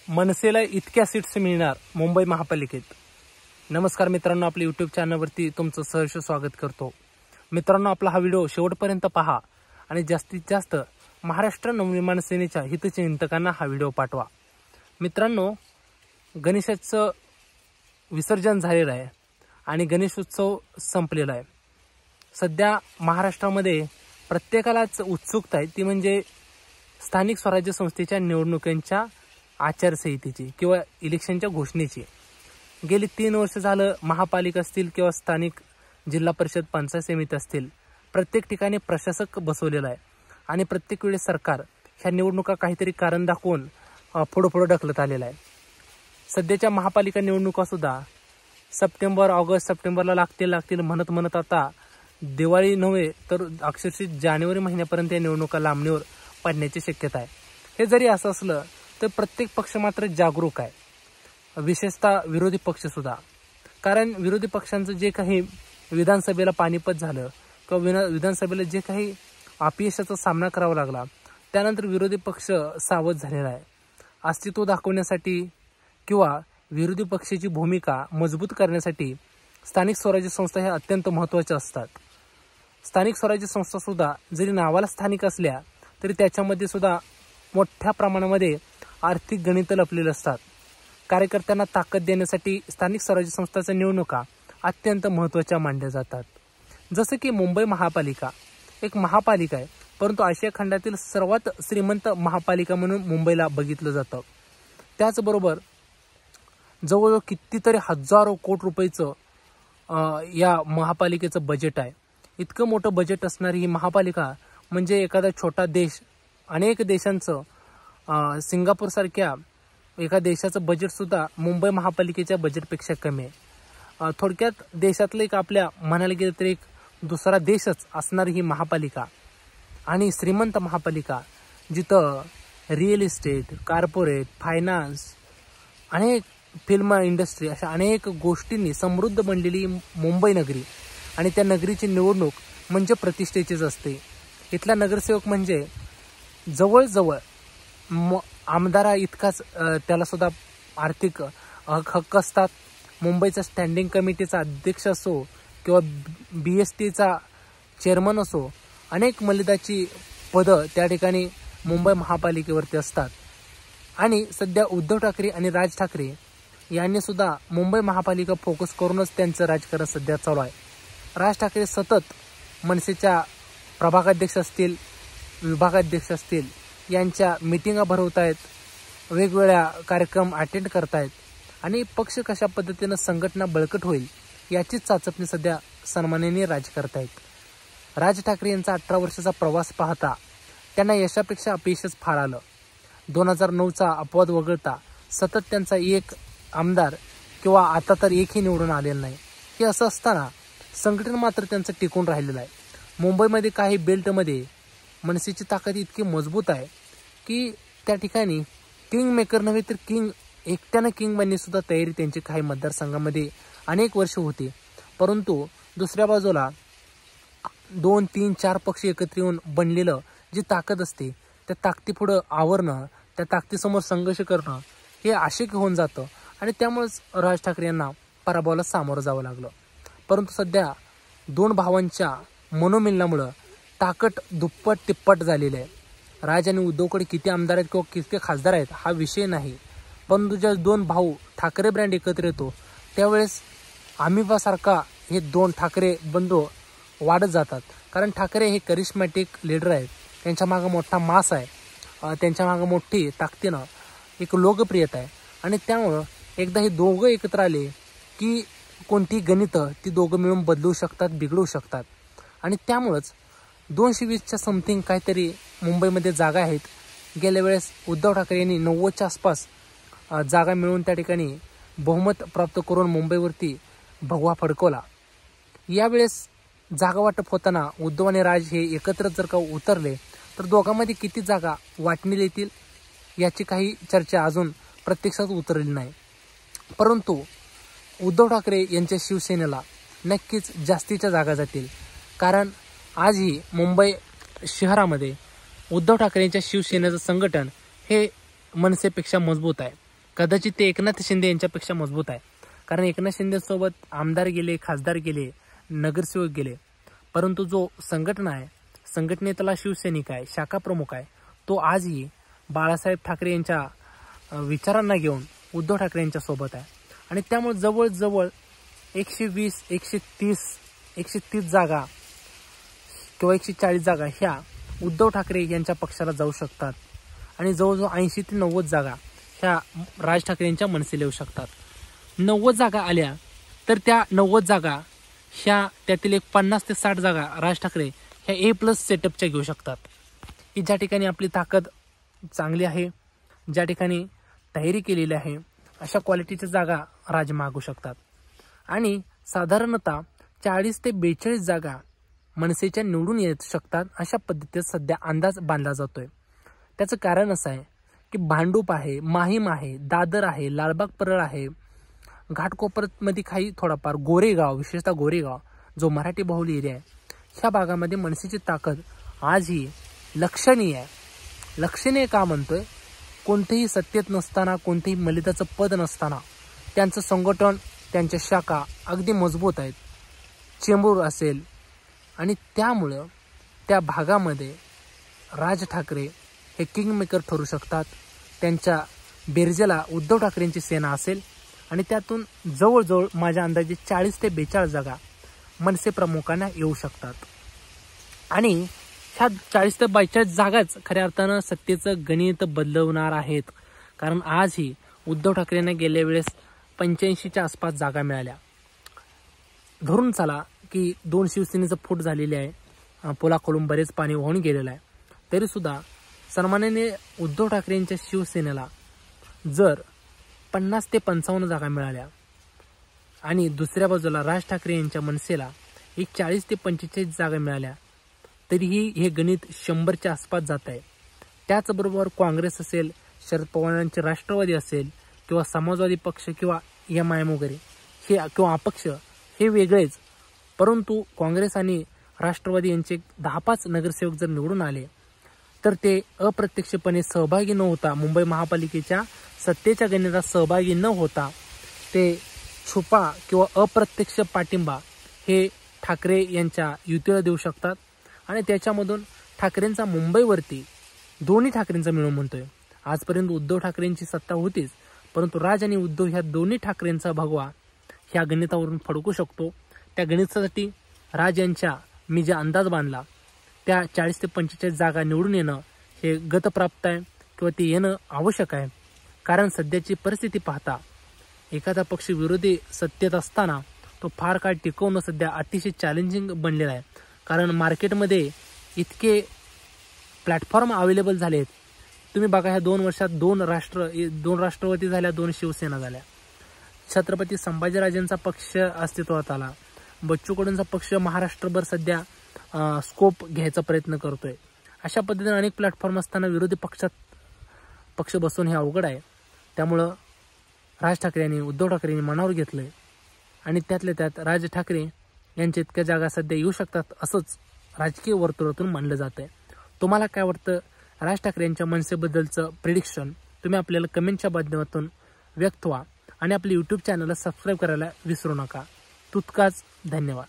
मनसेला इतक्या सीट्स मिळणार मुंबई महापालिकेत। नमस्कार मित्रांनो, आपल्या यूट्यूब चॅनलवरती तुमचं सहर्ष स्वागत करतो। मित्रांनो, आपला हा व्हिडिओ शेवटपर्यंत पहा आणि जास्तीत जास्त महाराष्ट्र नवनिर्माण सेनेच्या हितचिंतकांना हा व्हिडिओ पाठवा। मित्रांनो, गणेशाचं विसर्जन झालेलं आहे आणि गणेशोत्सव संपलेला आहे। सध्या महाराष्ट्रामध्ये प्रत्येकालाच उत्सुकता आहे, ती म्हणजे स्थानिक स्वराज्य संस्थेच्या निवडणुकांच्या आचारसंहितेची किंवा इलेक्शनच्या घोषणेची। गेली 3 वर्ष झालं महापालिका असतील किंवा स्थानिक जिल्हा परिषद पंचायत समिती असतील, प्रत्येक ठिकाणी प्रशासक बसवलेला आहे आणि प्रत्येक वेळेस सरकार ह्या निवडणुका काहीतरी कारण दाखवून पुढे ढकलत आलेला आहे। सध्याच्या महापालिका निवडणुका सुद्धा ऑगस्ट सप्टेंबरला लागतील म्हणत आता दिवाळी नव्हे तर अक्षरशः जानेवारी महिन्यापर्यंत या निवडणुका लांबणीवर पडण्याची शक्यता आहे। हे जरी असं असलं तर प्रत्येक पक्ष मात्र जागरूक आहे, विशेषतः विरोधी पक्ष सुद्धा। कारण विरोधी पक्षांचं जे काही विधानसभेला पानिपत झालं किंवा विधानसभेला जे काही अपयशाचा सामना करावा लागला, त्यानंतर विरोधी पक्ष सावध झालेला आहे। अस्तित्व दाखवण्यासाठी किंवा विरोधी पक्षाची भूमिका मजबूत करण्यासाठी स्थानिक स्वराज्य संस्था ह्या अत्यंत महत्त्वाच्या असतात। स्थानिक स्वराज्य संस्था सुद्धा जरी नावाला स्थानिक असल्या तरी त्याच्यामध्ये सुद्धा मोठ्या प्रमाणामध्ये आर्थिक गणित लपलेले असतात। कार्यकर्त्यांना ताकद देण्यासाठी स्थानिक स्वराज्य संस्थांच्या निवडणुका अत्यंत महत्त्वाच्या मानल्या जातात। जसं की मुंबई महापालिका एक महापालिका आहे, परंतु आशिया खंडातील सर्वात श्रीमंत महापालिका म्हणून मुंबईला बघितलं जातं। त्याचबरोबर जवळजवळ कितीतरी हजारो कोटी रुपयाचं या महापालिकेचं बजेट आहे। इतकं मोठं बजेट असणारी ही महापालिका म्हणजे एखादा छोटा देश, अनेक देशांचं सिंगापूरसारख्या एका देशाचं बजेटसुद्धा मुंबई महापालिकेच्या बजेटपेक्षा कमी आहे। थोडक्यात देशातलं एक आपल्या म्हणायला गेलं तर एक दुसरा देशच असणारी ही महापालिका आणि श्रीमंत महापालिका, जिथं रिअल इस्टेट, कॉर्पोरेट, फायनान्स, अनेक फिल्म इंडस्ट्री अशा अनेक गोष्टींनी समृद्ध बनलेली मुंबई नगरी आणि त्या नगरीची निवडणूक म्हणजे प्रतिष्ठेचीच असते। इथला नगरसेवक म्हणजे जवळजवळ आमदारा इतकाच त्याला सुद्धा आर्थिक हक्क असतात। मुंबईचा स्टँडिंग कमिटीचा अध्यक्ष असो किंवा BSTचा चेअरमन असो, अनेक मलिदाची पदं त्या ठिकाणी मुंबई महापालिकेवरती असतात। आणि सध्या उद्धव ठाकरे आणि राज ठाकरे यांनी सुद्धा मुंबई महापालिका फोकस करूनच त्यांचं राजकारण सध्या चालू आहे। राज ठाकरे सतत मनसेच्या प्रभागाध्यक्ष असतील, विभागाध्यक्ष असतील, यांच्या मीटिंगा भरवत आहेत, वेगवेगळ्या कार्यक्रम अटेंड करतायत आणि पक्ष कशा पद्धतीनं संघटना बळकट होईल याचीच चाचपणी सध्या सन्माननीय राज करतायत। राज ठाकरे यांचा 18 वर्षाचा प्रवास पाहता त्यांना यशापेक्षा अपयशच फार आलं। 2009चा अपवाद वगळता सतत त्यांचा एक आमदार किंवा आता तर एकही निवडून आलेला नाही। हे असं असताना संघटन मात्र त्यांचं टिकून राहिलेलं आहे। मुंबईमध्ये काही बेल्टमध्ये मनसेची ताकद इतकी मजबूत आहे की त्या ठिकाणी किंग मेकर नव्हे तर एकट्यानं किंग बनण्याची सुद्धा तयारी त्यांची काही मतदारसंघामध्ये अनेक वर्ष होती। परंतु दुसऱ्या बाजूला 2, 3, 4 पक्ष एकत्र येऊन बनलेलं जी ताकद असते, त्या ताकदीपुढं आवरणं, त्या ताकदीसमोर संघर्ष करणं हे अशक्य होऊन जातं आणि त्यामुळेच राज ठाकरे यांना पराभवाला सामोरं जावं लागलं। परंतु सध्या 2 भावांच्या मनोमिलनामुळं ताकद दुप्पट तिप्पट झालेली आहे। राज आणि उद्धवकडे किती आमदार आहेत किंवा किती खासदार आहेत हा विषय नाही, परंतु ज्या 2 भाऊ ठाकरे ब्रँड एकत्र येतो त्यावेळेस आमिबासारखा हे 2 ठाकरे बंधू वाढत जातात। कारण ठाकरे हे करिश्मॅटिक लीडर आहेत, त्यांच्या मागं मोठा मास आहे, त्यांच्या मागं मोठी ताकदीनं एक लोकप्रियता आहे आणि त्यामुळं एकदा हे दोघं एकत्र आले की कोणती गणितं ती दोघं मिळून बदलू शकतात, बिघडू शकतात आणि त्यामुळंच 220च्या समथिंग काहीतरी मुंबईमध्ये जागा आहेत। गेल्या वेळेस उद्धव ठाकरे यांनी 90च्या आसपास जागा मिळवून त्या ठिकाणी बहुमत प्राप्त करून मुंबईवरती भगवा फडकवला। यावेळेस जागा वाटप होताना उद्धव आणि राज हे एकत्र जर का उतरले तर दोघांमध्ये किती जागा वाटणी येतील याची काही चर्चा अजून प्रत्यक्षात उतरली नाही। परंतु उद्धव ठाकरे यांच्या शिवसेनेला नक्कीच जास्तीच्या जागा जातील, कारण आजही मुंबई शहरामध्ये उद्धव ठाकरेंच्या शिवसेनेचं संघटन हे मनसेपेक्षा मजबूत आहे। कदाचित ते एकनाथ शिंदे यांच्यापेक्षा मजबूत आहे, कारण एकनाथ शिंदेसोबत आमदार गेले, खासदार गेले, नगरसेवक गेले, परंतु जो संघटना आहे, संघटनेतला शिवसैनिक आहे, शाखा प्रमुख आहे, तो आजही बाळासाहेब ठाकरे यांच्या विचारांना घेऊन उद्धव ठाकरे यांच्या सोबत आहे. आणि त्यामुळे जवळजवळ 120, 130 जागा किंवा 140 जागा ह्या उद्धव ठाकरे यांच्या पक्षाला जाऊ शकतात आणि जवळजवळ 80 ते 90 जागा ह्या राज ठाकरे यांच्या मनसेला येऊ शकतात. 90 जागा आल्या तर त्या 90 जागा ह्या त्यातील एक 50 ते 60 जागा राज ठाकरे ह्या A+ सेटअपच्या घेऊ शकतात, की ज्या ठिकाणी आपली ताकद चांगली आहे, ज्या ठिकाणी तयारी केलेली आहे, अशा क्वालिटीच्या जागा राज मागू शकतात. आणि साधारणतः 40 ते 42 जागा मनसेच्या निवडून येऊ शकतात, अशा पद्धतीत सध्या अंदाज बांधला जातोय. त्याचं कारण असं आहे की भांडूप आहे, माहीम आहे, दादर आहे, लालबाग परळ आहे, घाटकोपरमध्ये काही थोडाफार, गोरेगाव, विशेषतः गोरेगाव जो मराठी बहुल एरिया आहे, ह्या भागामध्ये मनसेची ताकद आजही लक्षणीय आहे. लक्षणीय का म्हणतोय? कोणतेही सत्तेत नसताना, कोणतेही मलिदाचं पद नसताना त्यांचं संघटन, त्यांच्या शाखा अगदी मजबूत आहेत, चेंबूर असेल. आणि त्यामुळं त्या भागामध्ये राज ठाकरे हे किंगमेकर ठरू शकतात. त्यांच्या बेरजेला उद्धव ठाकरेंची सेना असेल आणि त्यातून जवळजवळ माझ्या अंदाजे 40 ते 42 जागा मनसे प्रमुखांना येऊ शकतात. आणि ह्या 40 ते 42 जागाच खऱ्या अर्थानं सत्तेचं गणित बदलवणार आहेत, कारण आजही उद्धव ठाकरेंना गेल्या वेळेस 85च्या आसपास जागा मिळाल्या. धरून चला की 2 शिवसेनेचं फूट झालेली आहे, पोलाखोलून बरेच पाणी वाहून गेलेलं आहे, तरीसुद्धा सन्माननीय उद्धव ठाकरेंच्या शिवसेनेला जर 50 ते 55 जागा मिळाल्या आणि दुसऱ्या बाजूला राज ठाकरे यांच्या मनसेला एक 40 ते 45 जागा मिळाल्या, तरीही हे गणित 100च्या आसपास जात आहे. त्याचबरोबर काँग्रेस असेल, शरद पवारांचे राष्ट्रवादी असेल, किंवा समाजवादी पक्ष किंवा MIM वगैरे हे किंवा अपक्ष हे वेगळेच, परंतु काँग्रेस आणि राष्ट्रवादी यांचे 10-5 नगरसेवक जर निवडून आले तर ते अप्रत्यक्षपणे सहभागी न होता, मुंबई महापालिकेच्या सत्तेच्या गणितात सहभागी न होता, ते छुपा किंवा अप्रत्यक्ष पाठिंबा हे ठाकरे यांच्या युतीला देऊ शकतात. आणि त्याच्यामधून ठाकरेंचा मुंबईवरती, दोन्ही ठाकरेंचा मिळून म्हणतोय, आजपर्यंत उद्धव ठाकरेंची सत्ता होतीच, परंतु राज आणि उद्धव ह्या दोन्ही ठाकरेंचा भगवा ह्या गणितावरून फडकू शकतो. त्या गणितासाठी राज यांच्या मी जे अंदाज बांधला त्या 40 ते 45 जागा निवडून येणं हे गतप्राप्त आहे, किंवा ते येणं आवश्यक आहे. कारण सध्याची परिस्थिती पाहता एखादा पक्ष विरोधी सत्तेत असताना तो फार काळ टिकवणं सध्या अतिशय चॅलेंजिंग बनलेलं आहे. कारण मार्केटमध्ये इतके प्लॅटफॉर्म अवेलेबल झाले आहेत. तुम्ही बघा, ह्या 2 वर्षात 2 राष्ट्रवादी झाल्या, 2 शिवसेना झाल्या, छत्रपती संभाजीराजेंचा पक्ष अस्तित्वात आला, बच्चू कडूंचा पक्ष महाराष्ट्रभर सध्या स्कोप घ्यायचा प्रयत्न करतोय. अशा पद्धतीने अनेक प्लॅटफॉर्म असताना विरोधी पक्ष बसवून हे अवघड आहे. त्यामुळं राज ठाकरे यांनी, उद्धव ठाकरेंनी मनावर घेतलंय आणि त्यातल्या त्यात राज ठाकरे यांच्या इतक्या जागा सध्या येऊ शकतात असंच राजकीय वर्तुळातून मानलं जात आहे. तुम्हाला काय वाटतं राज ठाकरे यांच्या मनसेबद्दलचं प्रिडिक्शन? तुम्ही आपल्याला कमेंटच्या माध्यमातून व्यक्त व्हा आणि आपल्या YouTube चॅनलला सबस्क्राईब करायला विसरू नका. तुतकाच धन्यवाद.